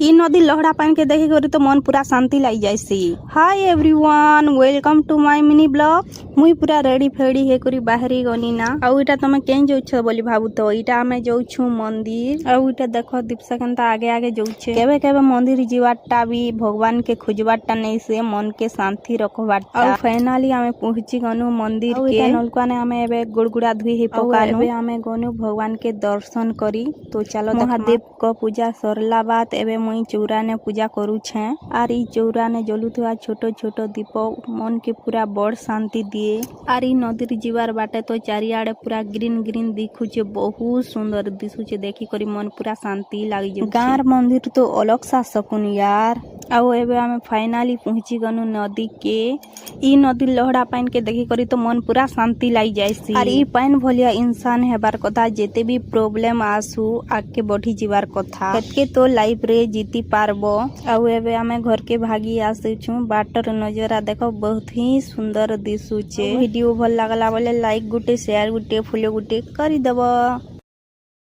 इ नदी लहड़ा पानी के देखी करी तो मन पूरा शांति लाई जाइसी। Hi everyone, welcome to my mini blog. मुई पूरा रेडी फेडी हे करी बाहरी गनी ना। आउ इटा तमे केन जोछ बोली भाबू तो इटा हमें जोछु मंदिर। आउ इटा देखो दीपसा केनता आगे आगे जोछे। केबे केबे मंदिर जीवाटा भी भगवान के खुजबाटा नहीं से मन के शांति रखबाटा। आउ फाइनली हमें पहुंची गनु मंदिर के। इटा नलका ने हमें एबे गुड़गुड़ा धुई हे पकानु। एबे हमें गनु भगवान के दर्शन करी। तो चलो महादेव को पूजा सरला बात एबे मुई चौरा ने पूजा करू छे। आर ई चौरा ने जलुथुआ छोटो छोटो दीप मन के पूरा बड़ शांति दिए। आर ई नदीर जीवार बाटे तो चारियाडे पूरा ग्रीन ग्रीन दिखुचे, बहुत सुंदर दिसुचे। देखी करी मन पूरा शांति लागी जाउछे। गाँर मंदिर तो अलग सा सकुन यार। आउ एबे हमें फाइनली पहुंची गनु नदी के। ई नदी लहड़ा पाइन के देखी करी तो मन पूरा शांति लाई जाइसी। आर ई पाइन भलिया इंसान हेबार कथा, जेते भी प्रॉब्लम आसु आके बढ़ी जीवार कथा। केतके तो लाइफ रे जीती पारबो। आउ एबे हमें घर के भागी आसुछु। बाटर नजरा देखो बहुत ही सुंदर दिसुचे। वीडियो भल लागला बोले लाइक गुटे शेयर गुटे फॉलो गुटे करी दबो।